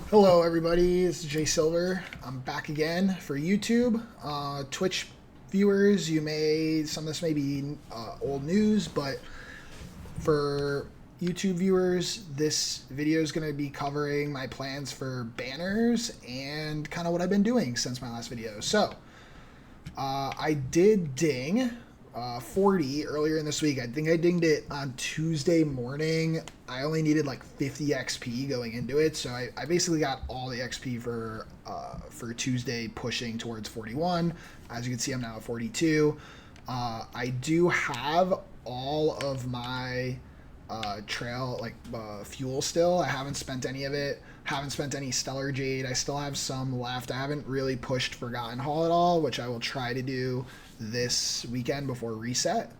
Hello, everybody. It's J.Silver. I'm back again for YouTube. Twitch viewers, some of this may be old news, but for YouTube viewers, this video is going to be covering my plans for banners and kind of what I've been doing since my last video. So, I did ding 40 earlier in this week. I think I dinged it on Tuesday morning. I only needed like 50 XP going into it, so I basically got all the XP for Tuesday, pushing towards 41. As you can see, I'm now at 42. I do have all of my fuel still. I haven't spent any of it. Haven't spent any Stellar Jade. I still have some left. I haven't really pushed Forgotten Hall at all, which I will try to do this weekend before reset.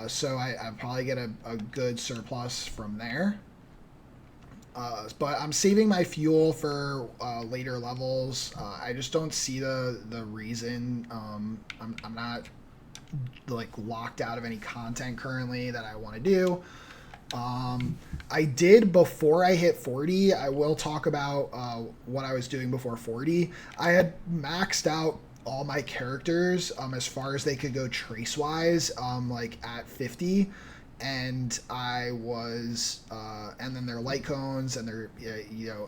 So I'll probably get a good surplus from there. But I'm saving my fuel for later levels. I just don't see the reason. I'm not like locked out of any content currently that I want to do. I did before I hit 40. I will talk about what I was doing before 40. I had maxed out all my characters as far as they could go trace wise, like at 50, and I was and then their light cones and their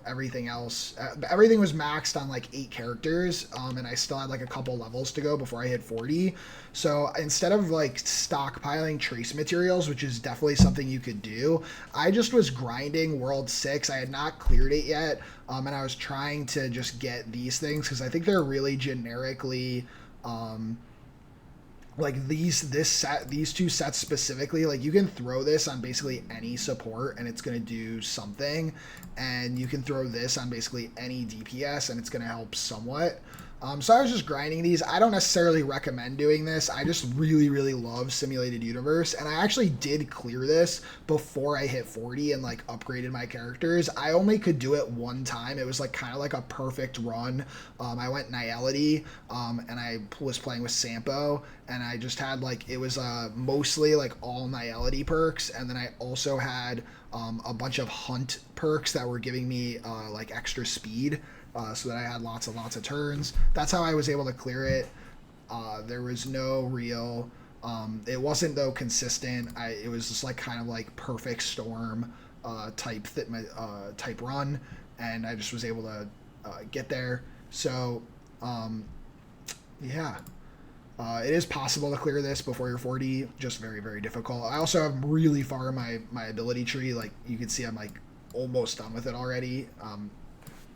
everything else, everything was maxed on like 8 characters, and I still had like a couple levels to go before I hit 40. So instead of like stockpiling trace materials, which is definitely something you could do, I just was grinding World 6. I had not cleared it yet, and I was trying to just get these things because I think they're really generically like these two sets specifically, like you can throw this on basically any support and it's going to do something, and you can throw this on basically any DPS and it's going to help somewhat. So I was just grinding these. I don't necessarily recommend doing this. I just really love Simulated Universe, and I actually did clear this before I hit 40 and like upgraded my characters. I only could do it one time. It was like kind of like a perfect run. I went Nihility, and I was playing with Sampo, and I just had like, it was mostly like all Nihility perks, and then I also had a bunch of Hunt perks that were giving me like extra speed. So that I had lots of turns. That's how I was able to clear it. There was no real, it wasn't though consistent. It was just like kind of like perfect storm type run, and I just was able to get there. So yeah, it is possible to clear this before you're 40. Just very difficult. I also have really far in my ability tree. Like you can see, I'm like almost done with it already.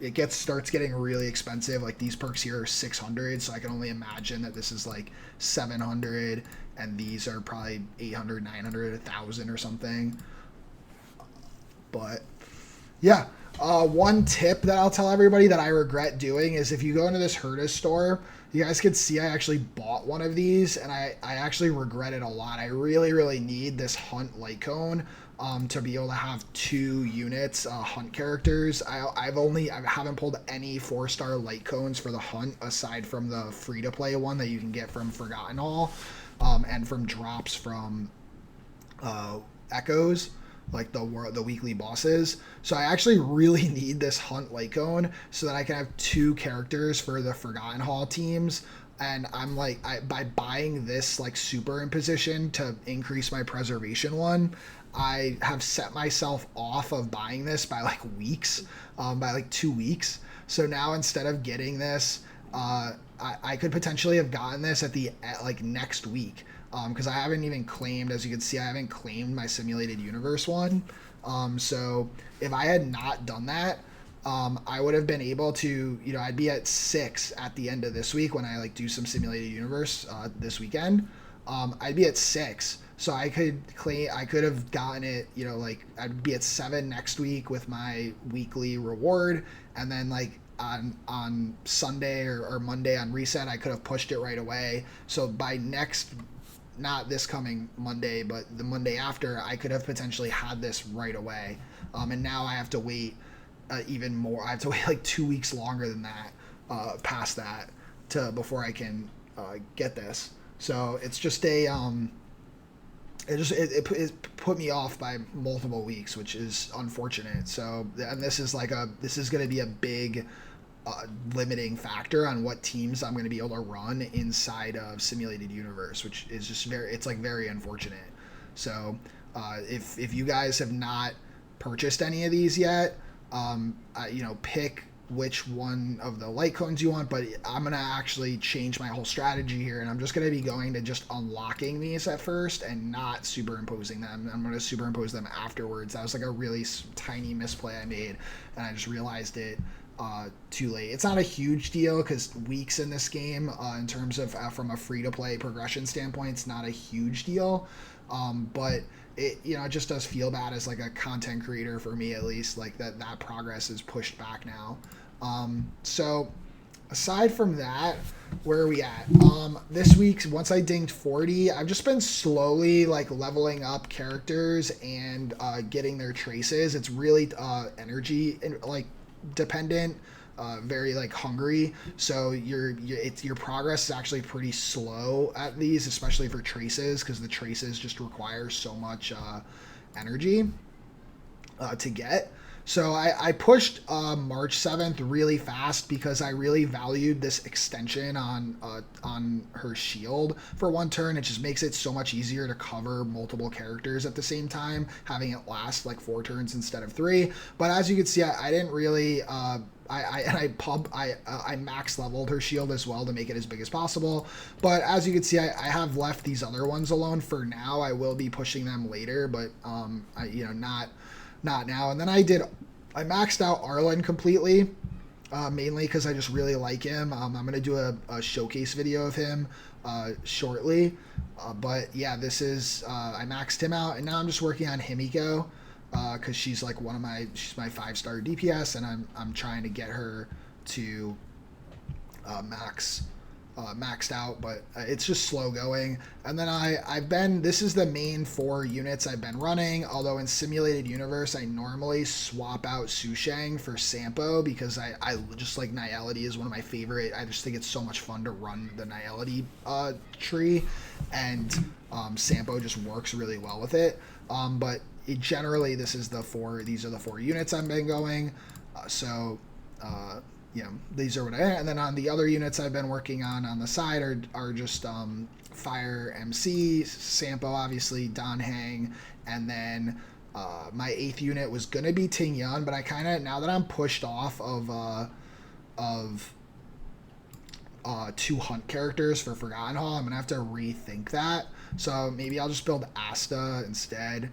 It starts getting really expensive. Like these perks here are 600, so I can only imagine that this is like 700, and these are probably 800, 900, 1,000 or something. But yeah, one tip that I'll tell everybody that I regret doing is if you go into this Herta store, you guys can see I actually bought one of these, and I actually regret it a lot. I really need this Hunt light cone to be able to have 2 units Hunt characters. I haven't pulled any 4-star light cones for the Hunt aside from the free-to-play one that you can get from Forgotten Hall, and from drops from Echoes, like the weekly bosses. So I actually really need this Hunt light cone so that I can have 2 characters for the Forgotten Hall teams. And I'm like, by buying this like super imposition to increase my preservation one, I have set myself off of buying this by like weeks, by like 2 weeks. So now instead of getting this, I could potentially have gotten this at like next week, because I haven't even claimed, as you can see, I haven't claimed my Simulated Universe one. So if I had not done that, I would have been able to, I'd be at 6 at the end of this week when I like do some Simulated Universe this weekend. I'd be at 6, so I could have gotten it, like I'd be at 7 next week with my weekly reward, and then like on Sunday or Monday on reset, I could have pushed it right away. So by not this coming Monday, but the Monday after, I could have potentially had this right away. And now I have to wait even more. I have to wait like 2 weeks longer than that, past that, before I can get this. So it's just it put me off by multiple weeks, which is unfortunate. So, and this is going to be a big limiting factor on what teams I'm going to be able to run inside of Simulated Universe, which is just very unfortunate. So if you guys have not purchased any of these yet, pick which one of the light cones you want, but I'm going to actually change my whole strategy here, and I'm just going to be going to just unlocking these at first and not superimposing them. I'm going to superimpose them afterwards. That was like a really tiny misplay I made, and I just realized it too late. It's not a huge deal because weeks in this game, in terms of from a free-to-play progression standpoint, it's not a huge deal, but it just does feel bad as like a content creator, for me at least, like that progress is pushed back now. So aside from that, where are we at? This week, once I dinged 40, I've just been slowly like leveling up characters and getting their traces. It's really energy like dependent, very like hungry. So your progress is actually pretty slow at these, especially for traces, because the traces just require so much energy to get. So I pushed March 7th really fast because I really valued this extension on her shield for one turn. It just makes it so much easier to cover multiple characters at the same time, having it last like 4 turns instead of 3. But as you can see, I didn't really I max leveled her shield as well to make it as big as possible. But as you can see, I have left these other ones alone for now. I will be pushing them later, but not now. And then I maxed out Arlen completely, mainly because I just really like him. I'm going to do a showcase video of him shortly. But yeah, this is, I maxed him out, and now I'm just working on Himiko, because she's like she's my 5-star DPS, and I'm trying to get her to maxed out, but it's just slow going. And then this is the main 4 units I've been running, although in Simulated Universe I normally swap out Sushang for Sampo because I just like Nayality is one of my favorite. I just think it's so much fun to run the Nayality tree, and Sampo just works really well with it. But generally these are the 4 units I've been going. These are what and then on the other units I've been working on the side are just Fire MC, Sampo, obviously, Don Hang, and then my 8th unit was gonna be Ting Yun, but I kind of, now that I'm pushed off of 2 hunt characters for Forgotten Hall, I'm gonna have to rethink that. So maybe I'll just build Asta instead.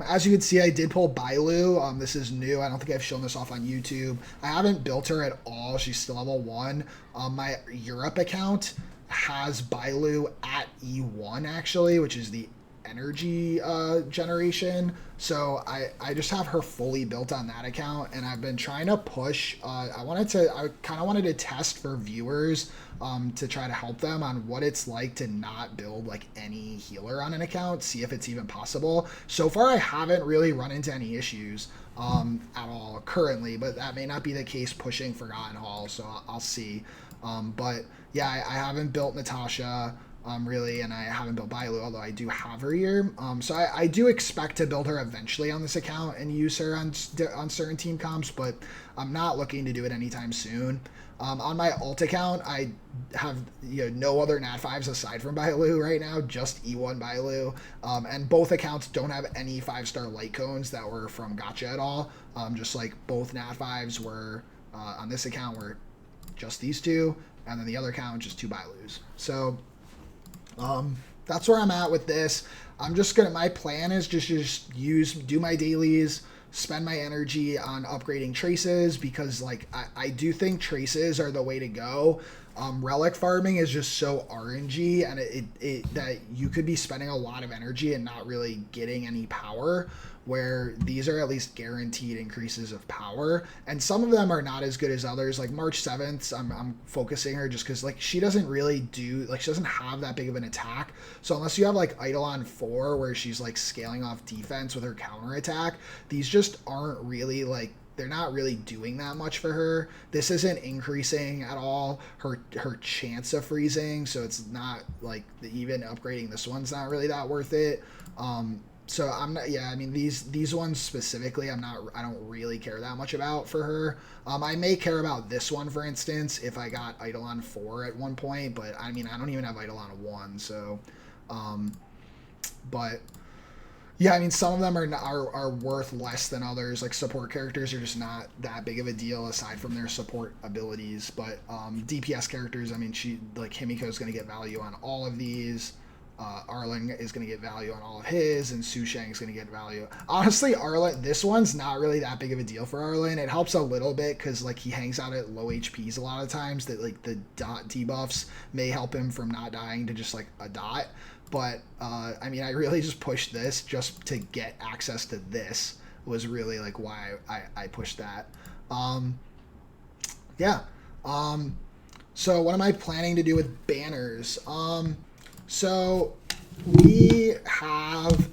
As you can see, I did pull Bailu. This is new. I don't think I've shown this off on YouTube. I haven't built her at all. She's still level 1. My Europe account has Bailu at E1, actually, which is the energy generation. So I just have her fully built on that account, and I've been trying to push. I kind of wanted to test for viewers to try to help them on what it's like to not build like any healer on an account, see if it's even possible. So far, I haven't really run into any issues at all currently, but that may not be the case pushing Forgotten Hall, so I'll see. But yeah, I haven't built Natasha really, and I haven't built Bailu, although I do have her here. So I do expect to build her eventually on this account and use her on certain team comps, but I'm not looking to do it anytime soon. On my alt account, I have no other Nat 5s aside from Bailu right now, just E1 Bailu, and both accounts don't have any 5-star light cones that were from Gacha at all. Just like both Nat 5s were on this account were just these 2, and then the other account just 2 Bailus. So that's where I'm at with this. My plan is just do my dailies, spend my energy on upgrading traces, because like I do think traces are the way to go. Relic farming is just so RNG, and it that you could be spending a lot of energy and not really getting any power, where these are at least guaranteed increases of power, and some of them are not as good as others. Like March 7th, I'm focusing her just because like she doesn't have that big of an attack, so unless you have like Eidolon 4 where she's like scaling off defense with her counter attack, these just aren't really like they're not really doing that much for her. This isn't increasing at all her chance of freezing, so it's not like even upgrading this one's not really that worth it. So I'm not. Yeah, I mean these ones specifically, I don't really care that much about for her. I may care about this one, for instance, if I got Eidolon 4 at one point, but I mean I don't even have Eidolon 1, so. But yeah, I mean some of them are worth less than others. Like support characters are just not that big of a deal aside from their support abilities. But DPS characters, I mean Himiko is going to get value on all of these. Arlen is going to get value on all of his, and Su Shang is going to get value. Honestly, Arlen, this one's not really that big of a deal for Arlen. It helps a little bit because like he hangs out at low HPs a lot of times. That like the dot debuffs may help him from not dying to just like a dot. But I mean, I really just pushed this just to get access to this. Was really like why I pushed that. Yeah. So what am I planning to do with banners? So we have,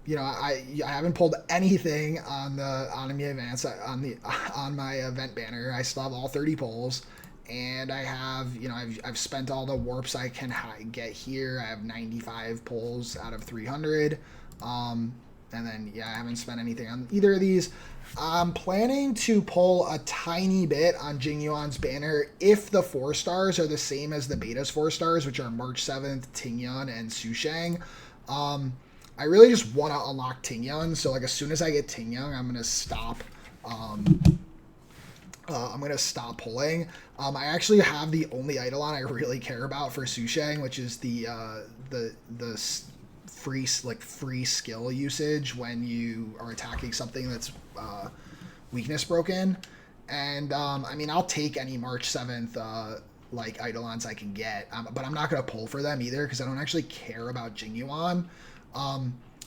you know, I haven't pulled anything on the Anime events on my event banner. I still have all 30 pulls, and I have, you know, I've spent all the warps I can get here. I have 95 pulls out of 300. And then yeah, I haven't spent anything on either of these. I'm planning to pull a tiny bit on Jing Yuan's banner if the 4 stars are the same as the beta's 4 stars, which are March 7th, Ting Yun, and Su Shang. I really just want to unlock Ting Yun, so like as soon as I get Ting Yun, I'm gonna stop. I'm gonna stop pulling. I actually have the only Eidolon I really care about for Su Shang, which is the free skill usage when you are attacking something that's weakness broken. And I mean, I'll take any March 7th like Eidolons I can get, but I'm not going to pull for them either because I don't actually care about Jing Yuan.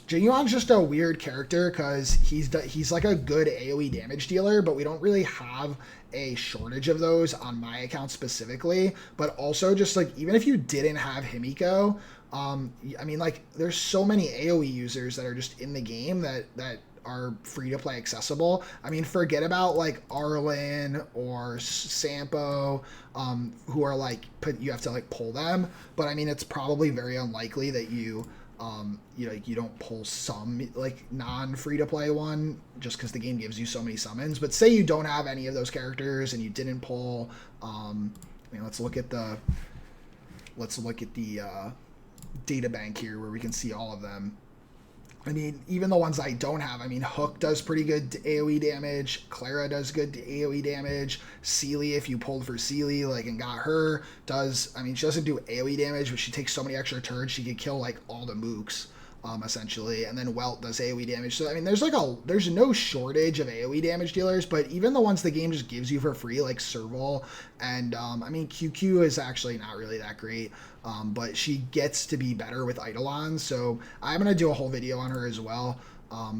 Jing Yuan's just a weird character because he's like a good AoE damage dealer, but we don't really have a shortage of those on my account specifically. But also just like even if you didn't have Himiko, I mean, like, there's so many AoE users that are just in the game that are free to play accessible. I mean, forget about like Arlen or Sampo, who are like you have to like pull them. But I mean, it's probably very unlikely that you don't pull some like non-free to play one just because the game gives you so many summons. But say you don't have any of those characters and you didn't pull. I mean, let's look at the data bank here where we can see all of them. I mean, even the ones I don't have, I mean, Hook does pretty good AoE damage. Clara does good AoE damage. Seely, if you pulled for Seely, like, and got her, does, I mean, she doesn't do AoE damage, but she takes so many extra turns, she could kill, like, all the mooks, essentially. And then Welt does AoE damage. So, I mean, there's no shortage of AoE damage dealers, but even the ones the game just gives you for free, like Serval, and, I mean, QQ is actually not really that great. But she gets to be better with Eidolons, so I'm going to do a whole video on her as well. I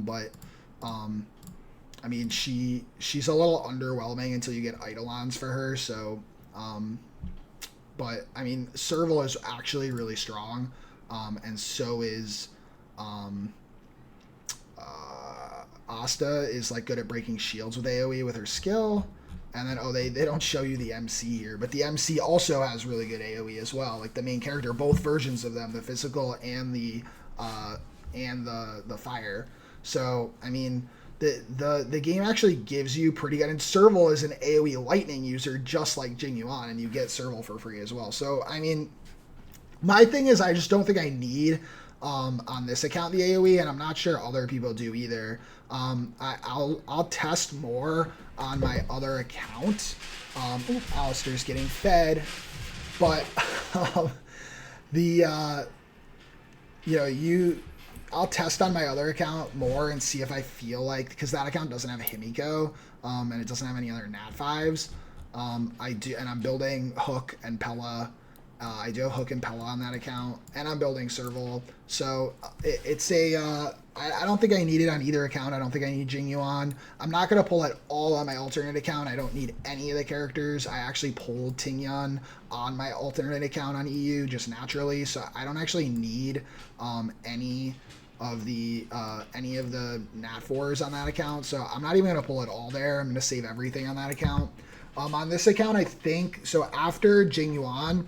mean, she's a little underwhelming until you get Eidolons for her, so, but, I mean, Serval is actually really strong, and so is, Asta is, like, good at breaking shields with AoE with her skill. And then, they don't show you the MC here, but the MC also has really good AoE as well. Like the main character, both versions of them, the physical and the fire. So, I mean, the game actually gives you pretty good. And Serval is an AoE lightning user, just like Jing Yuan, and you get Serval for free as well. So, I mean, my thing is, I just don't think I need on this account the AoE, and I'm not sure other people do either. I'll test more on my other account. Alistair's getting fed, but I'll test on my other account more and see if I feel like, because that account doesn't have Himiko, and it doesn't have any other Nat 5s. I do, and I'm building Hook and Pella. I do have Hook and Pella on that account, and I'm building Serval. So I don't think I need it on either account. I don't think I need Jing Yuan. I'm not going to pull it all on my alternate account. I don't need any of the characters. I actually pulled Ting Yun on my alternate account on EU just naturally, so I don't actually need any of the any of the Nat 4s on that account, so I'm not even going to pull it all there. I'm going to save everything on that account. On this account, I think, so after Jing Yuan,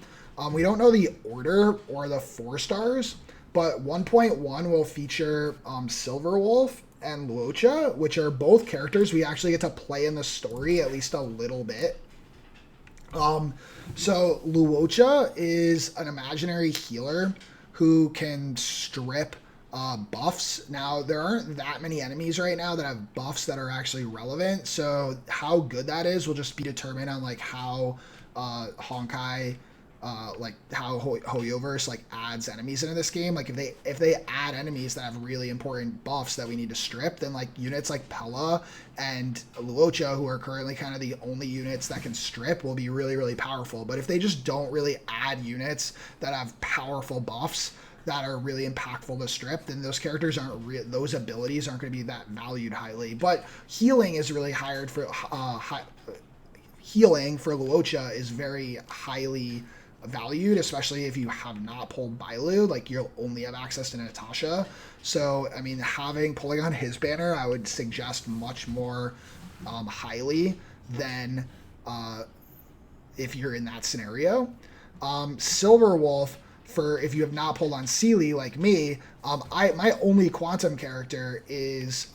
we don't know the order or the 4 stars, but 1.1 will feature Silver Wolf and Luocha, which are both characters we actually get to play in the story at least a little bit. So Luocha is an imaginary healer who can strip buffs. Now, there aren't that many enemies right now that have buffs that are actually relevant, so how good that is will just be determined on like how Honkai like how Hoyoverse like adds enemies into this game. Like if they add enemies that have really important buffs that we need to strip, then like units like Pella and Luocha, who are currently kind of the only units that can strip, will be really, really powerful. But if they just don't really add units that have powerful buffs that are really impactful to strip, then those characters aren't those abilities aren't going to be that valued highly. But healing is really hired for healing for Luocha is very highly valued, especially if you have not pulled Bailu. Like, you'll only have access to Natasha. So, I mean, pulling on his banner, I would suggest much more highly than if you're in that scenario. Silver Wolf, for if you have not pulled on Sealy like me, my only quantum character is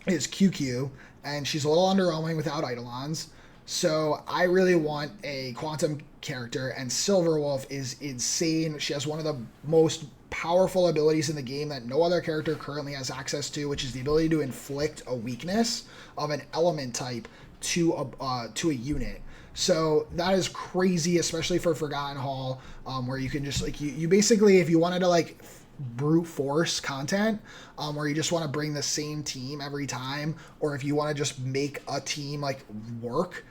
QQ, and she's a little underwhelming without Eidolons. So I really want a quantum character, and Silver Wolf is insane. She has one of the most powerful abilities in the game that no other character currently has access to, which is the ability to inflict a weakness of an element type to a unit. So that is crazy, especially for Forgotten Hall, where you can just like you basically, if you wanted to like brute force content, where you just want to bring the same team every time, or if you want to just make a team like work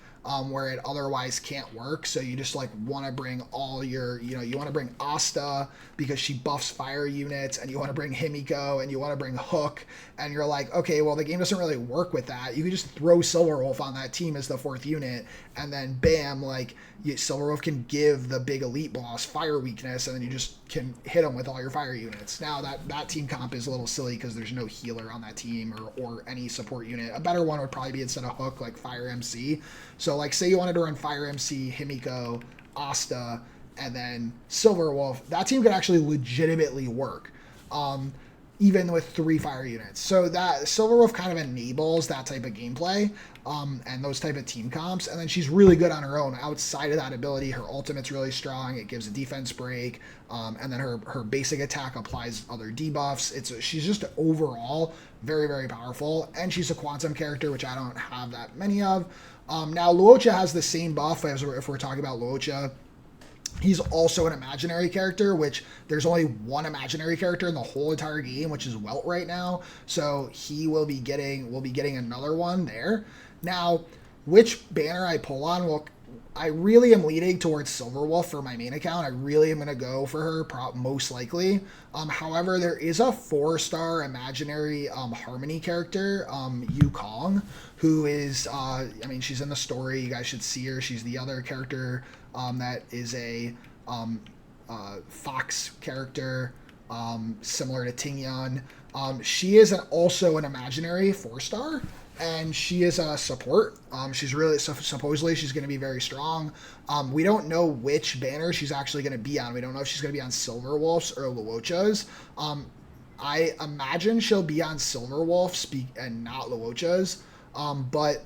where it otherwise can't work, so you just like want to bring all your, you want to bring Asta because she buffs fire units, and you want to bring Himiko, and you want to bring Hook, and you're like, okay, well, the game doesn't really work with that. You can just throw Silver Wolf on that team as the 4th unit, and then bam, like Silver Wolf can give the big elite boss fire weakness, and then you just can hit him with all your fire units. Now that team comp is a little silly because there's no healer on that team or any support unit. A better one would probably be, instead of Hook, like Fire MC. So like, say you wanted to run Fire MC, Himiko, Asta, and then Silver Wolf, that team could actually legitimately work, even with 3 fire units. So that Silver Wolf kind of enables that type of gameplay, and those type of team comps. And then she's really good on her own. Outside of that ability, her ultimate's really strong. It gives a defense break, and then her basic attack applies other debuffs. She's just overall very, very powerful, and she's a quantum character, which I don't have that many of. Now, Luocha has the same buff as if we're talking about Luocha. He's also an imaginary character, which there's only one imaginary character in the whole entire game, which is Welt right now. So we'll be getting another one there. Now, which banner I pull on, well, I really am leaning towards Silver Wolf for my main account. I really am going to go for her, most likely. However, there is a 4-star imaginary Harmony character, Yukong, who is, she's in the story. You guys should see her. She's the other character that is a Fox character, similar to Tingyan. She is also an imaginary 4-star. And she is a support. She's really, supposedly she's going to be very strong. We don't know which banner she's actually going to be on. We don't know if she's going to be on Silver Wolf's or Luocha's. I imagine she'll be on Silver Wolf's and not Luocha's. But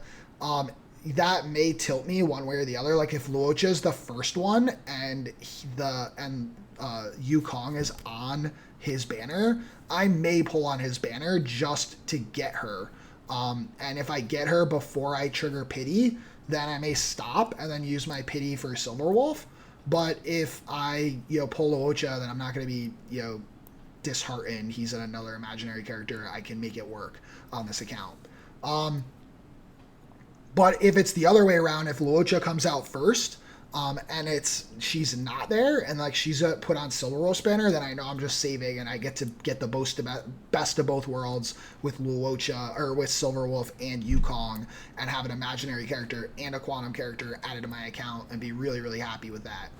that may tilt me one way or the other. Like, if Luocha's the first one and Yukong is on his banner, I may pull on his banner just to get her. And if I get her before I trigger pity, then I may stop and then use my pity for Silver Wolf. But if I, pull Luocha, then I'm not going to be, disheartened. He's another imaginary character. I can make it work on this account. But if it's the other way around, if Luocha comes out first, and she's not there, and like she's put on Silver Wolf's banner, then I know I'm just saving, and I get to get the best of both worlds with Luocha, or with Silver Wolf and Yukong, and have an imaginary character and a quantum character added to my account, and be really, really happy with that.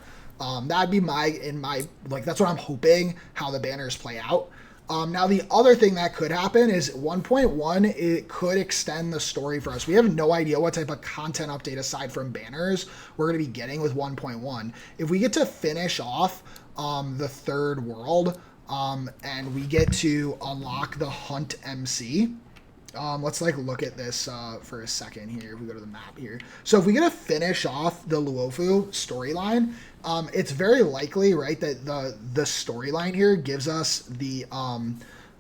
That'd be that's what I'm hoping how the banners play out. Now, the other thing that could happen is 1.1, it could extend the story for us. We have no idea what type of content update aside from banners we're going to be getting with 1.1. If we get to finish off the third world and we get to unlock the Hunt MC, let's like look at this for a second here. If we go to the map here, so if we get to finish off the Luofu storyline, it's very likely, right, that the storyline here gives us the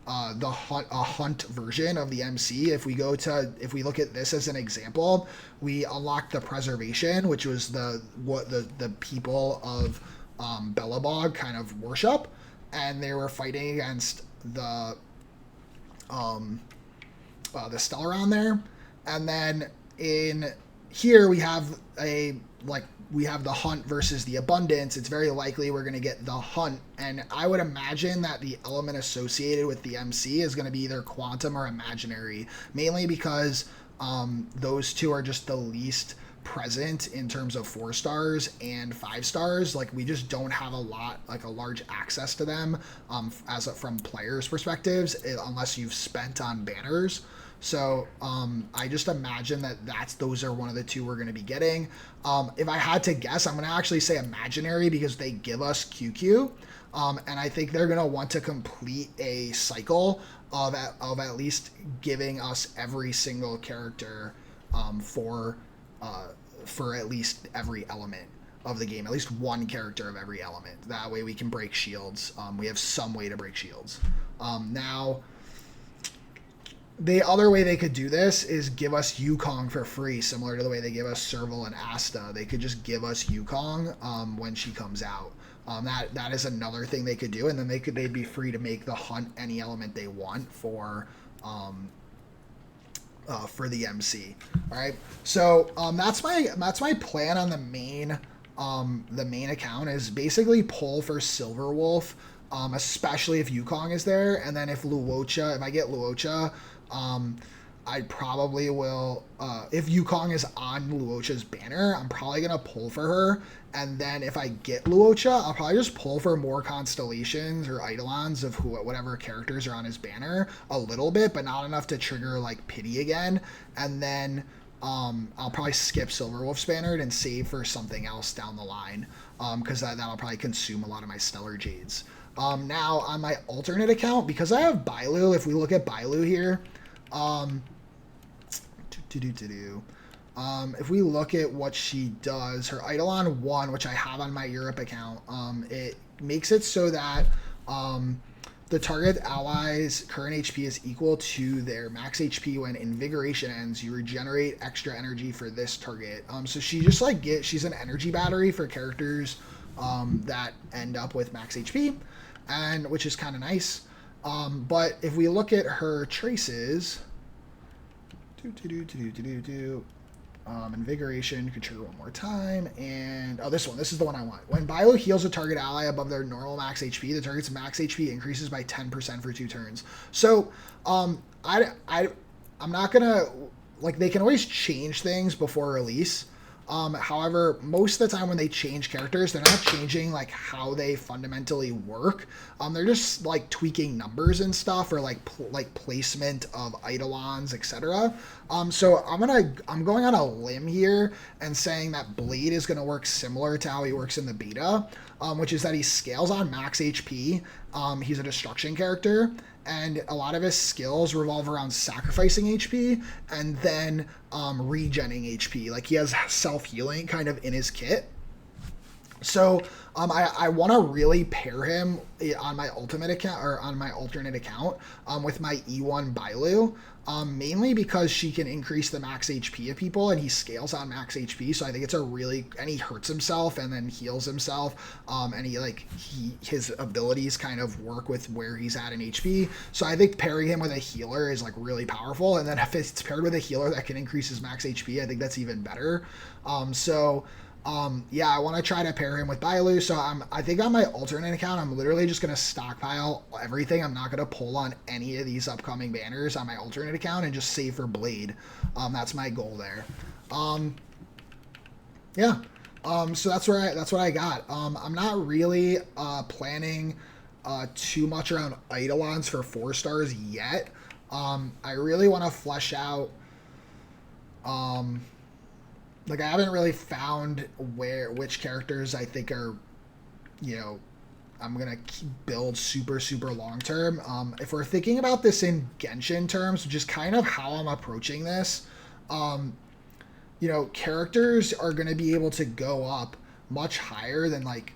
hunt version of the MC. If we look at this as an example, we unlocked the preservation, which was the people of Bellabog kind of worship, and they were fighting against the Stellaron there. And then in here we have the hunt versus the abundance. It's very likely we're going to get the hunt, and I would imagine that the element associated with the MC is going to be either quantum or imaginary, mainly because those two are just the least present in terms of 4 stars and 5 stars. Like, we just don't have a large access to them from players' perspectives, unless you've spent on banners. So I just imagine that those are one of the two we're going to be getting. If I had to guess, I'm going to actually say imaginary, because they give us QQ, and I think they're going to want to complete a cycle of at least giving us every single character for at least every element of the game, at least one character of every element. That way we can break shields. We have some way to break shields. Now, the other way they could do this is give us Yukong for free, similar to the way they give us Serval and Asta. They could just give us Yukong when she comes out. That is another thing they could do, and then they'd be free to make the hunt any element they want for the MC. All right, so that's my plan on the main account, is basically pull for Silverwolf, especially if Yukong is there, and then if I get Luocha, I probably will, if Yukong is on Luocha's banner, I'm probably going to pull for her. And then if I get Luocha, I'll probably just pull for more constellations or eidolons of whatever characters are on his banner a little bit, but not enough to trigger like pity again. And then I'll probably skip Silverwolf's banner and save for something else down the line, because that'll probably consume a lot of my Stellar Jades. Now, on my alternate account, because I have Bailu, if we look at Bailu here, if we look at what she does, her Eidolon 1, which I have on my Europe account, it makes it so that the target ally's current HP is equal to their max HP when Invigoration ends. You regenerate extra energy for this target. So she just she's an energy battery for characters that end up with max HP, and which is kind of nice. But if we look at her traces, Invigoration could trigger one more time, and this is the one I want. When Bailu heals a target ally above their normal max HP, the target's max HP increases by 10% for 2 turns. So I'm not gonna, they can always change things before release. However, most of the time when they change characters, they're not changing how they fundamentally work. They're just tweaking numbers and stuff, or placement of eidolons, etc. So I'm going on a limb here and saying that Blade is going to work similar to how he works in the beta, which is that he scales on max HP. He's a destruction character, and a lot of his skills revolve around sacrificing HP and then regenning HP. He has self-healing kind of in his kit. So I want to really pair him on my ultimate account, or on my alternate account, with my E1 Bailu, mainly because she can increase the max HP of people, and he scales on max HP. So I think it's and he hurts himself and then heals himself, and his abilities kind of work with where he's at in HP. So I think pairing him with a healer is really powerful, and then if it's paired with a healer that can increase his max HP, I think that's even better. Yeah, I want to try to pair him with Bailu. So I think on my alternate account, I'm literally just going to stockpile everything. I'm not going to pull on any of these upcoming banners on my alternate account and just save for Blade. That's my goal there. Yeah. So that's what I got. I'm not really planning too much around Eidolons for 4 stars yet. I really want to flesh out. Like I haven't really found which characters I think are, you know, I'm gonna build super long term. If we're thinking about this in Genshin terms, which is kind of how I'm approaching this, you know, characters are gonna be able to go up much higher than like,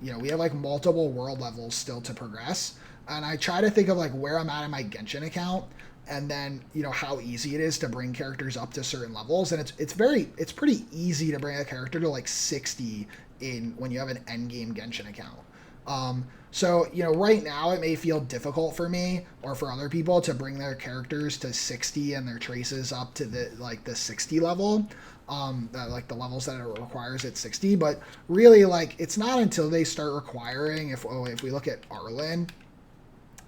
you know, we have like multiple world levels still to progress, and I try to think of like where I'm at in my Genshin account, and then you know how easy it is to bring characters up to certain levels, and it's pretty easy to bring a character to like 60 in when you have an endgame Genshin account. So you know right now it may feel difficult for me or for other people to bring their characters to 60 and their traces up to the 60 level, like the levels that it requires at 60, but really like it's not until they start requiring, if we look at Arlen,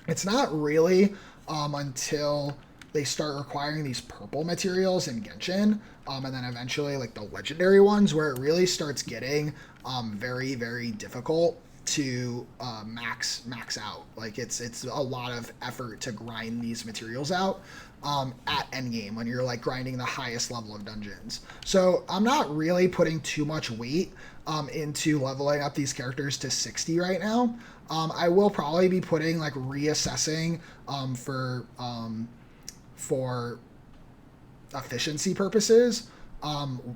it's not really until they start requiring these purple materials in Genshin, and then eventually like the legendary ones, where it really starts getting very difficult to max out. Like it's a lot of effort to grind these materials out at endgame when you're like grinding the highest level of dungeons. So I'm not really putting too much weight into leveling up these characters to 60 right now. I will probably be putting like reassessing for efficiency purposes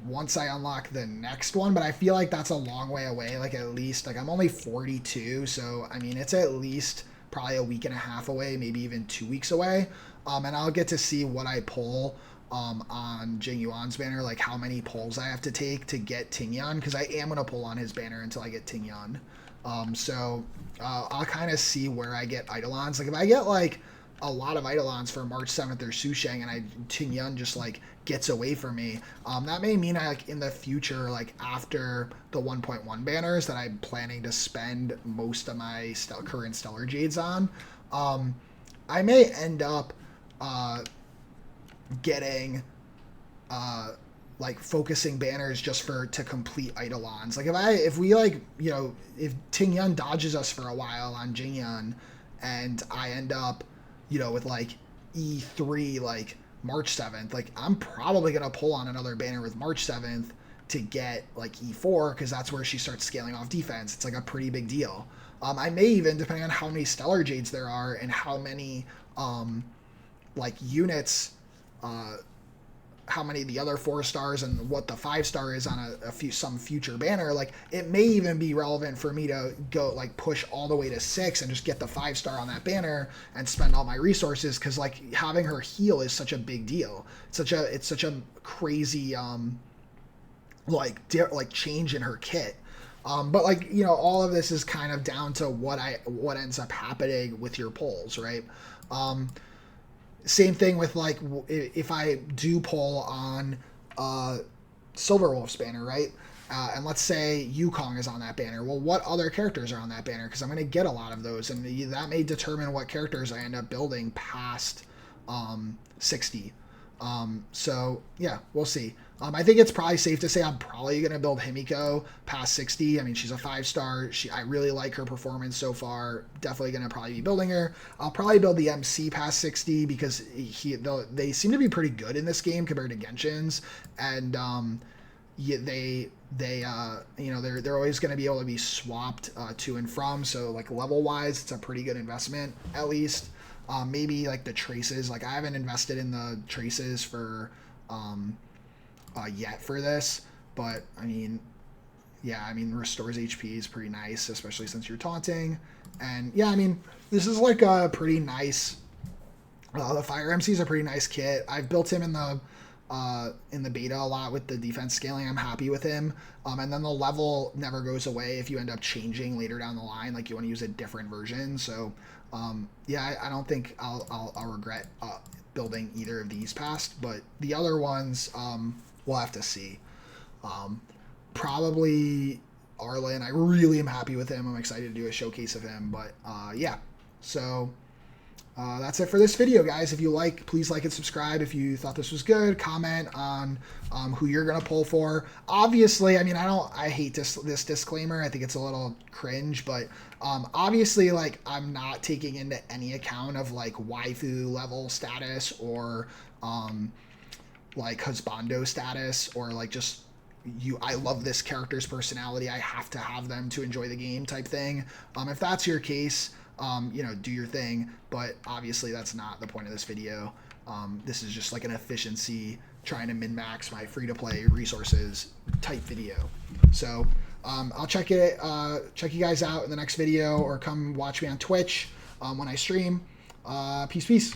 once I unlock the next one, but I feel like that's a long way away. Like at least like I'm only 42, so I mean it's at least probably a week and a half away, maybe even 2 weeks away. And I'll get to see what I pull on Jing Yuan's banner, like how many pulls I have to take to get Tingyan, because I am gonna pull on his banner until I get Tingyan. So I'll kind of see where I get Eidolons. Like if I get like a lot of Eidolons for March 7th or Susheng, and Tingyan just like gets away from me, that may mean I like in the future, like after the 1.1 banners that I'm planning to spend most of my current Stellar Jades on, I may end up getting like focusing banners just to complete Eidolons. Like if we like, you know, if Tingyan dodges us for a while on Jingyan and I end up, you know, with like E3 like March 7th, like I'm probably gonna pull on another banner with March 7th to get like E4, because that's where she starts scaling off defense. It's like a pretty big deal. I may even, depending on how many Stellar Jades there are and how many like units, how many the other 4 stars and what the 5 star is on some future banner, like it may even be relevant for me to go like push all the way to 6 and just get the 5 star on that banner and spend all my resources, because like having her heal is such a big deal. It's such a crazy like change in her kit. But like, you know, all of this is kind of down to what ends up happening with your pulls, right? Same thing with like if I do pull on Silverwolf's banner, right? And let's say Yukong is on that banner. Well, what other characters are on that banner? Because I'm going to get a lot of those, and that may determine what characters I end up building past 60. So yeah, we'll see. I think it's probably safe to say I'm probably going to build Himiko past 60. I mean, she's a 5 star. I really like her performance so far. Definitely going to probably be building her. I'll probably build the MC past 60 because they seem to be pretty good in this game compared to Genshin's, and yeah, they you know, they're always going to be able to be swapped to and from. So like level wise, it's a pretty good investment at least. Maybe like the traces. Like I haven't invested in the traces for yet for this, but I mean, yeah, I mean restores HP is pretty nice, especially since you're taunting, and yeah, I mean this is like a pretty nice. The Fire MC is a pretty nice kit. I've built him in the beta a lot with the defense scaling. I'm happy with him, and then the level never goes away if you end up changing later down the line, like you want to use a different version. So yeah, I don't think I'll regret building either of these past, but the other ones we'll have to see. Probably Arlen. I really am happy with him. I'm excited to do a showcase of him, but yeah. So That's it for this video, guys. If you like, please like and subscribe. If you thought this was good, comment on who you're gonna pull for. Obviously, I mean, I hate this disclaimer. I think it's a little cringe, but obviously, like, I'm not taking into any account of like waifu level status or like husbando status or like just I love this character's personality, I have to have them to enjoy the game type thing. If that's your case, you know, do your thing, but obviously that's not the point of this video. This is just like an efficiency, trying to min-max my free-to-play resources type video. So I'll check you guys out in the next video, or come watch me on Twitch when I stream. Peace.